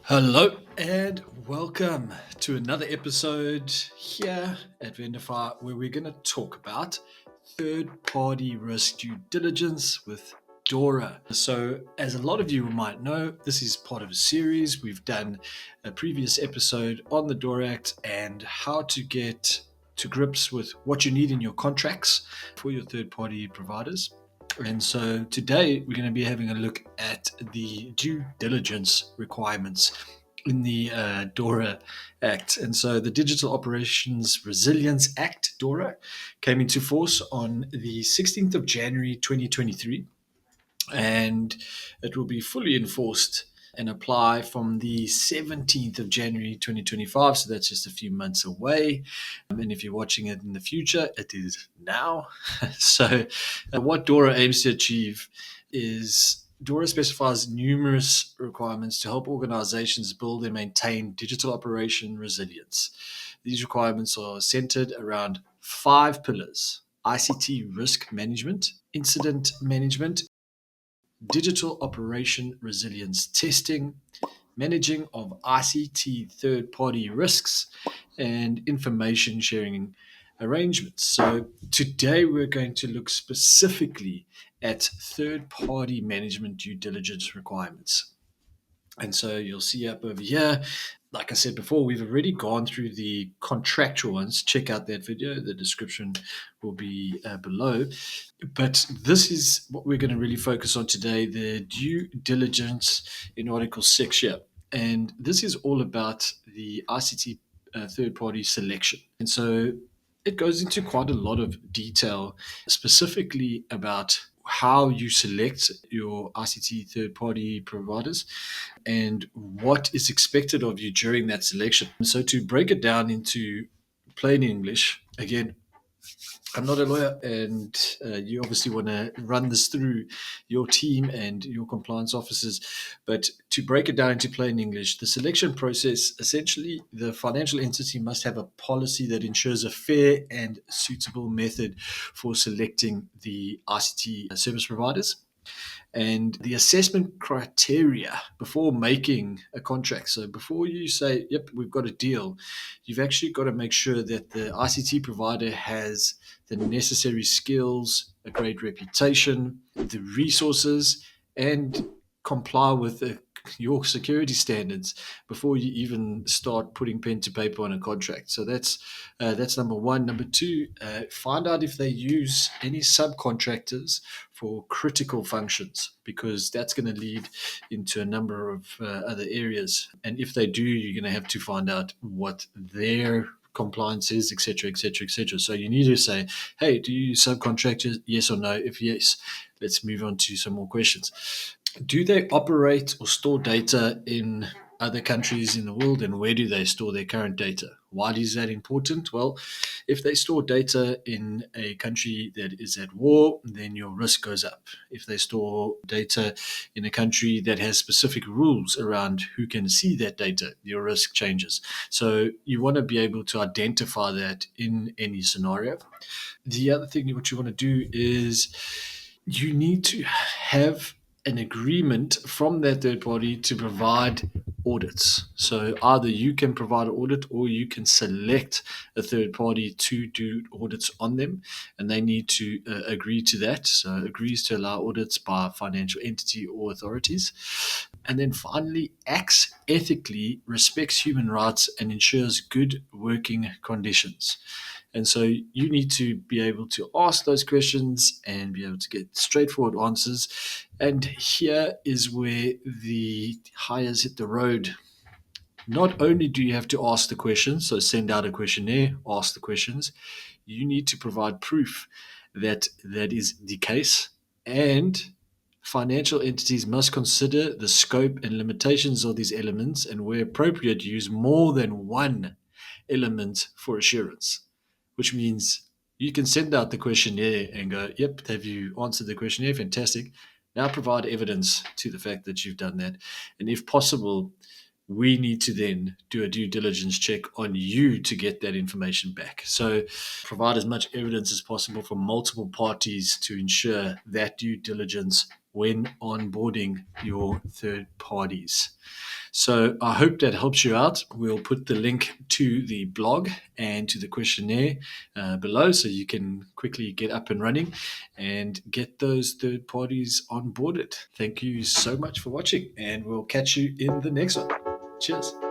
Hello and welcome to another episode here at Vendifi where we're going to talk about third-party risk due diligence with DORA. So, as a lot of you might know, this is part of a series. We've done a previous episode on the DORA Act and how to get to grips with what you need in your contracts for your third-party providers. And so today we're going to be having a look at the due diligence requirements in the DORA Act. And so the Digital Operations Resilience Act, DORA, came into force on the 16th of January 2023, and it will be fully enforced and apply from the 17th of January 2025. So that's just a few months away. And if you're watching it in the future, it is now. So, what DORA aims to achieve is DORA specifies numerous requirements to help organizations build and maintain digital operation resilience. These requirements are centered around five pillars: ICT risk management, incident management, digital operation resilience testing, managing of ICT third party risks, and information sharing arrangements. So, today we're going to look specifically at third party management due diligence requirements. And so you'll see up over here, like I said before, we've already gone through the contractual ones. Check out that video. The description will be below. But this is what we're going to really focus on today, the due diligence in Article 6 here. And this is all about the ICT third party selection. And so it goes into quite a lot of detail, specifically about how you select your ICT third party providers and what is expected of you during that selection. So, to break it down into plain English, again, I'm not a lawyer, and you obviously want to run this through your team and your compliance officers. But to break it down into plain English, the selection process, essentially, the financial entity must have a policy that ensures a fair and suitable method for selecting the ICT service providers and the assessment criteria before making a contract. So before you say, yep, we've got a deal, you've actually got to make sure that the ICT provider has the necessary skills, a great reputation, the resources, and comply with your security standards before you even start putting pen to paper on a contract. So that's number one. Number two, find out if they use any subcontractors for critical functions, because that's going to lead into a number of other areas. And if they do, you're going to have to find out what their compliance is, etc., etc., etc. So you need to say, hey, do you use subcontractors? Yes or no? If yes, let's move on to some more questions. Do they operate or store data in other countries in the world, and where do they store their current data? Why is that important? Well, if they store data in a country that is at war, then your risk goes up. If they store data in a country that has specific rules around who can see that data, your risk changes. So you want to be able to identify that in any scenario. The other thing what you want to do is you need to have an agreement from that third party to provide audits. So either you can provide an audit or you can select a third party to do audits on them, and they need to agree to that. So agrees to allow audits by a financial entity or authorities. And then finally, acts ethically, respects human rights, and ensures good working conditions. And so you need to be able to ask those questions and be able to get straightforward answers. And here is where the hires hit the road. Not only do you have to ask the questions, so send out a questionnaire, ask the questions, you need to provide proof that that is the case. And financial entities must consider the scope and limitations of these elements, and where appropriate, use more than one element for assurance, which means you can send out the questionnaire and go, yep, have you answered the questionnaire? Fantastic. Now provide evidence to the fact that you've done that. And if possible, we need to then do a due diligence check on you to get that information back. So provide as much evidence as possible from multiple parties to ensure that due diligence when onboarding your third parties. So I hope that helps you out. We'll put the link to the blog and to the questionnaire below so you can quickly get up and running and get those third parties onboarded. Thank you so much for watching, and we'll catch you in the next one. Cheers.